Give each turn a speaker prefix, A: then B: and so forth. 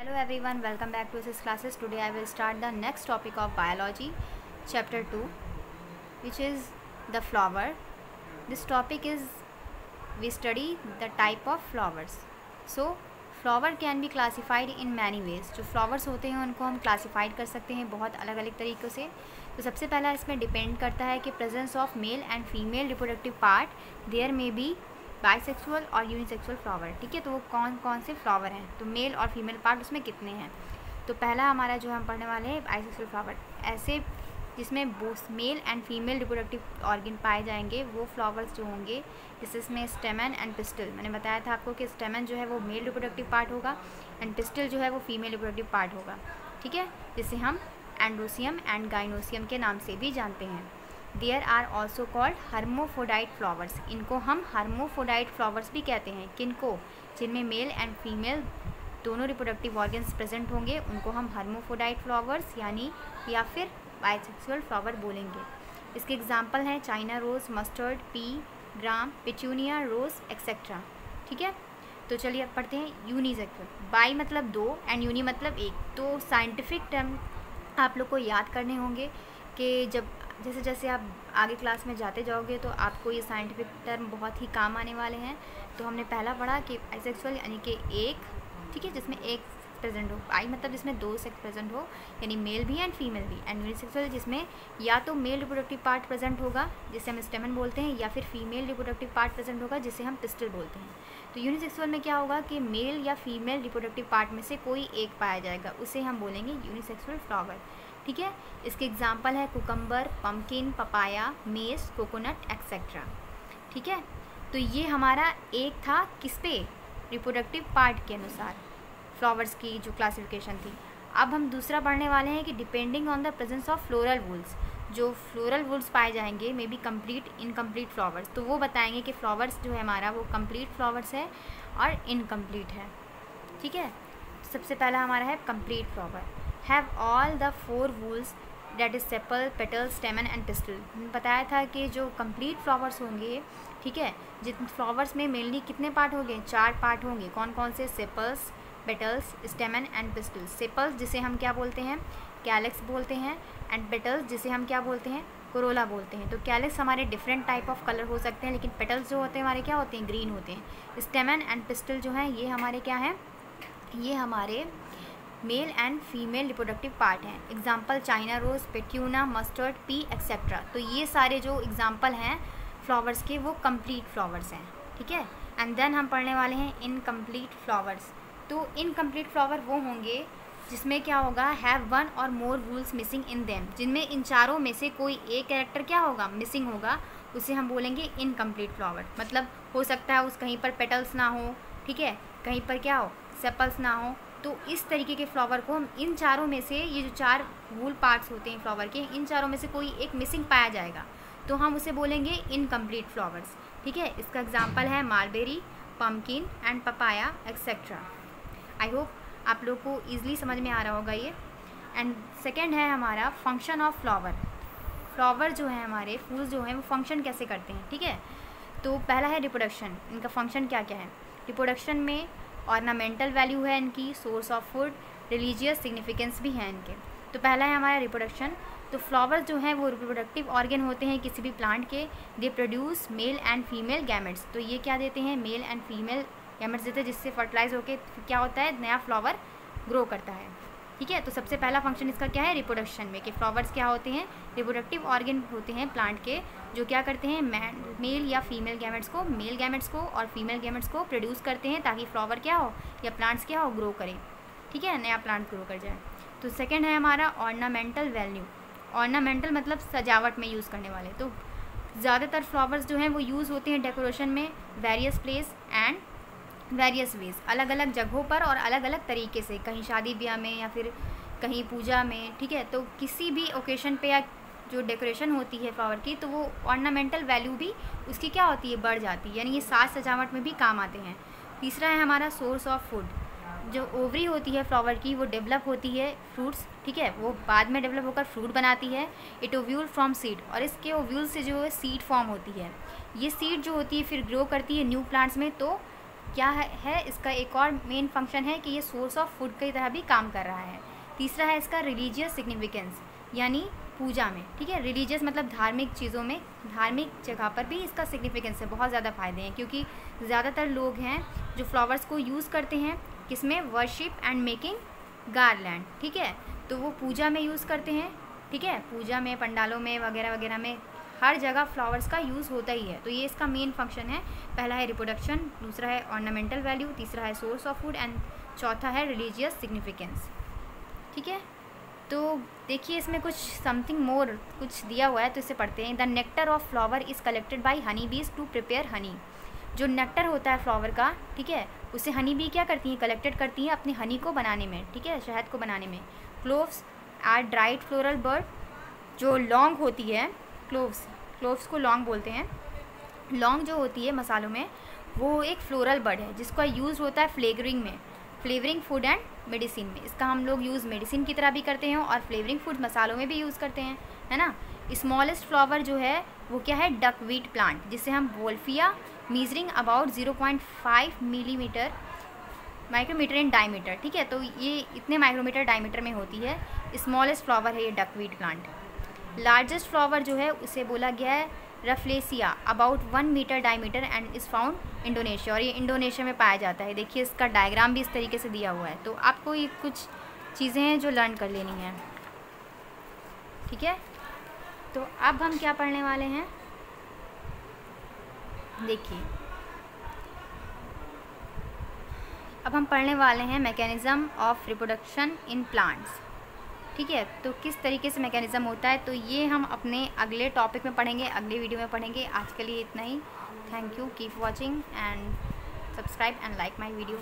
A: Hello everyone, welcome back to this classes. Today I will start the next topic of biology, chapter 2, which is the flower. This topic is we study the type of flowers. So flower can be classified in many ways. जो flowers होते हैं उनको हम classified कर सकते हैं बहुत अलग अलग तरीक़ों से. तो सबसे पहला इसमें डिपेंड करता है कि presence of male and female reproductive part there may be bisexual और यूनिसेक्सुअल फ्लावर. ठीक है, तो वो कौन कौन से फ्लावर हैं, तो मेल और फीमेल पार्ट उसमें कितने हैं. तो पहला हमारा जो हम पढ़ने वाले हैं बाइसेक्सुअल फ्लावर, ऐसे जिसमें both male and female reproductive organ पाए जाएंगे वो फ्लावर्स जो होंगे. जिसमें स्टेमन एंड पिस्टल, मैंने बताया था आपको कि स्टेमन जो है वो मेल रिप्रोडक्टिव पार्ट होगा एंड पिस्टल जो है वो फीमेल रिप्रोडक्टिव पार्ट होगा. ठीक है, जिसे हम एंड्रोसियम एंड गाइनोसियम के नाम से भी जानते हैं. There are also called hermaphrodite flowers. इनको हम हर्मोफोडाइट फ्लावर्स भी कहते हैं. किनको? जिनमें मेल एंड फीमेल दोनों रिप्रोडक्टिव ऑर्गन्स प्रेजेंट होंगे उनको हम हर्मोफोडाइट फ्लावर्स यानी या फिर बाइसेक्सुअल फ्लावर बोलेंगे. इसके एग्जांपल हैं चाइना रोज़, मस्टर्ड, पी, ग्राम, पिट्यूनिया, रोज़ एक्सेट्रा. ठीक है, तो चलिए अब पढ़ते हैं यूनिसेक्सुअल. बाई मतलब दो एंड यूनी मतलब एक. तो साइंटिफिक टर्म आप लोग को याद करने होंगे कि जब जैसे जैसे आप आगे क्लास में जाते जाओगे तो आपको ये साइंटिफिक टर्म बहुत ही काम आने वाले हैं. तो हमने पहला पढ़ा कि बाइसेक्सुअल यानी कि एक, ठीक है, जिसमें एक प्रेजेंट हो. बाई मतलब जिसमें दो सेक्स प्रेजेंट हो यानी मेल भी एंड फीमेल भी. एंड यूनिसेक्सुअल जिसमें या तो मेल रिप्रोडक्टिव पार्ट प्रेजेंट होगा जिसे हम स्टेमन बोलते हैं या फिर फीमेल रिप्रोडक्टिव पार्ट प्रेजेंट होगा जिसे हम पिस्टल बोलते हैं. तो यूनिसेक्सुअल में क्या होगा कि मेल या फीमेल रिप्रोडक्टिव पार्ट में से कोई एक पाया जाएगा, उसे हम बोलेंगे यूनिसेक्सुअल फ्लावर. ठीक है, इसके एग्जांपल है cucumber, pumpkin, papaya, mess, coconut etcetera. ठीक है, तो ये हमारा एक था किस पे, रिप्रोडक्टिव पार्ट के अनुसार फ्लावर्स की जो क्लासिफिकेशन थी. अब हम दूसरा पढ़ने वाले हैं कि depending on the presence of floral wools, जो फ्लोरल वूल्स पाए जाएंगे may be complete incomplete flowers. तो वो बताएंगे कि फ्लावर्स जो है हमारा वो कंप्लीट फ्लावर्स है और इनकम्प्लीट है. ठीक है, सबसे पहला हमारा है complete flower. Have all the four whorls that is sepal, petal, stamen and pistil. बताया था कि जो कंप्लीट फ्लावर्स होंगे, ठीक है, जिन फ्लावर्स में मेनली कितने पार्ट होंगे, 4 पार्ट होंगे. कौन कौन से? Sepals, petals, stamen and pistil. Sepals जिसे हम क्या बोलते हैं, कैलिक्स बोलते हैं. एंड पेटल्स जिसे हम क्या बोलते हैं, कोरोला बोलते हैं. तो कैलिक्स हमारे डिफरेंट टाइप ऑफ कलर हो सकते हैं लेकिन पेटल्स जो होते हैं हमारे क्या होते हैं, ग्रीन होते हैं. स्टेमन एंड पिस्टल जो हैं ये हमारे क्या हैं, ये हमारे male and female reproductive part हैं. Example China rose, petunia, mustard, pea etcetera. तो ये सारे जो एग्जाम्पल हैं फ्लावर्स के वो कंप्लीट फ्लावर्स हैं. ठीक है, एंड देन हम पढ़ने वाले हैं इनकम्प्लीट फ्लावर्स. तो इनकम्प्लीट फ्लावर वो होंगे जिसमें क्या होगा, हैव वन और मोर वूल्स मिसिंग इन देम. जिनमें इन चारों में से कोई एक कैरेक्टर क्या होगा, मिसिंग होगा, उसे हम बोलेंगे इनकम्प्लीट फ्लावर. मतलब हो सकता है उस कहीं पर पेटल्स ना हो, ठीक है, कहीं पर क्या हो, सेपल्स ना हो. तो इस तरीके के फ्लावर को हम इन चारों में से, ये जो 4 वूल पार्ट्स होते हैं फ्लावर के, इन चारों में से कोई एक मिसिंग पाया जाएगा तो हम उसे बोलेंगे इनकम्प्लीट फ्लावर्स. ठीक है, इसका एग्जांपल है mulberry, pumpkin and papaya etcetera. I hope आप लोग को ईजिली समझ में आ रहा होगा ये. एंड सेकेंड है हमारा फंक्शन ऑफ फ्लावर. फ्लावर जो है हमारे फूल जो हैं वो फंक्शन कैसे करते हैं. ठीक है, तो पहला है रिप्रोडक्शन. इनका फंक्शन क्या क्या है. रिप्रोडक्शन में ऑर्नामेंटल वैल्यू है इनकी, source of food, religious significance भी है इनके. तो पहला है हमारा रिप्रोडक्शन. तो फ्लावर्स जो हैं वो रिप्रोडक्टिव ऑर्गन होते हैं किसी भी प्लांट के. They produce mail and female gametes. तो ये क्या देते हैं, मेल एंड फीमेल गैमेट्स देते हैं जिससे फर्टिलाइज होकर क्या होता है, नया फ्लावर ग्रो करता है. ठीक है, तो सबसे पहला फंक्शन इसका क्या है रिप्रोडक्शन में, कि फ्लावर्स क्या होते हैं, रिप्रोडक्टिव ऑर्गन होते हैं प्लांट के जो क्या करते हैं, मेल या फीमेल गैमेट्स को, मेल गैमेट्स को और फीमेल गैमेट्स को प्रोड्यूस करते हैं ताकि फ्लावर क्या हो या प्लांट्स क्या हो, ग्रो करें. ठीक है, नया प्लांट ग्रो कर जाए. तो सेकेंड है हमारा ऑर्नामेंटल वैल्यू. ऑर्नामेंटल मतलब सजावट में यूज़ करने वाले. तो ज़्यादातर फ्लावर्स जो हैं वो यूज़ होते हैं डेकोरेशन में, various place and various ways, अलग अलग जगहों पर और अलग अलग तरीके से, कहीं शादी ब्याह में या फिर कहीं पूजा में. ठीक है, तो किसी भी ओकेशन पे या जो डेकोरेशन होती है फ्लावर की तो वो ऑर्नामेंटल वैल्यू भी उसकी क्या होती है, बढ़ जाती है, यानी ये साज सजावट में भी काम आते हैं. तीसरा है हमारा सोर्स ऑफ फूड. जो ओवरी होती है फ्लावर की वो डेवलप होती है फ्रूट्स. ठीक है, वो बाद में डेवलप होकर फ्रूट बनाती है. इट ओव्यूल फ्रॉम सीड, और इसके ओव्यूल से जो है सीड फॉर्म होती है. ये सीड जो होती है फिर ग्रो करती है न्यू प्लांट्स में. तो क्या है इसका एक और मेन फंक्शन है कि ये सोर्स ऑफ फूड की तरह भी काम कर रहा है। तीसरा है इसका रिलीजियस सिग्निफिकेंस, यानी पूजा में, ठीक है, रिलीजियस मतलब धार्मिक चीज़ों में, धार्मिक जगह पर भी इसका सिग्निफिकेंस है, बहुत ज़्यादा फ़ायदे हैं, क्योंकि ज़्यादातर लोग हैं जो फ्लावर्स को यूज़ करते हैं किसमें, वर्शिप एंड मेकिंग गार्लैंड, ठीक है, तो वो पूजा में यूज़ करते हैं, ठीक है, पूजा में, पंडालों में वगैरह वगैरह में हर जगह फ्लावर्स का यूज़ होता ही है। तो ये इसका मेन फंक्शन है। पहला है रिप्रोडक्शन, दूसरा है ऑर्नामेंटल वैल्यू, तीसरा है सोर्स ऑफ फूड एंड चौथा है रिलीजियस सिग्निफिकेंस, ठीक है। तो देखिए इसमें कुछ समथिंग मोर कुछ दिया हुआ है, तो इसे पढ़ते हैं। The nectar of flower is collected by Honey बीज टू प्रिपेयर हनी। जो नेक्टर होता है फ्लावर का, ठीक है, उसे हनी बी क्या करती हैं, कलेक्टेड करती हैं अपने हनी को बनाने में, ठीक है, शहद को बनाने में। Cloves are dried floral bud. जो लौंग होती है, क्लोव्स को लौंग बोलते हैं। लौंग जो होती है मसालों में, वो एक फ्लोरल बर्ड है जिसका यूज़ होता है फ्लेवरिंग में, फ्लेवरिंग फूड एंड मेडिसिन में। इसका हम लोग यूज़ मेडिसिन की तरह भी करते हैं और फ्लेवरिंग फूड मसालों में भी यूज़ करते हैं, है ना। स्मॉलेस्ट फ्लावर जो है वो क्या है, डकवीट प्लांट, जिसे हम Wolffia, measuring about 0.5 millimetre micrometre in diameter, ठीक है, तो ये इतने माइक्रोमीटर डायमीटर में होती है। स्मॉलेस्ट फ्लावर है ये डकवीट प्लांट। लार्जेस्ट फ्लावर जो है उसे बोला गया है rafflesia, about 1 metre diameter and is found Indonesia, और ये इंडोनेशिया में पाया जाता है। देखिए इसका डायग्राम भी इस तरीके से दिया हुआ है, तो आपको ये कुछ चीज़ें हैं जो लर्न कर लेनी हैं, ठीक है। तो अब हम क्या पढ़ने वाले हैं, देखिए अब हम पढ़ने वाले हैं mechanism of reproduction in plants, ठीक है। तो किस तरीके से मैकेनिज़्म होता है, तो ये हम अपने अगले टॉपिक में पढ़ेंगे, अगले वीडियो में पढ़ेंगे। आज के लिए इतना ही। Thank you, keep watching and subscribe and like my video.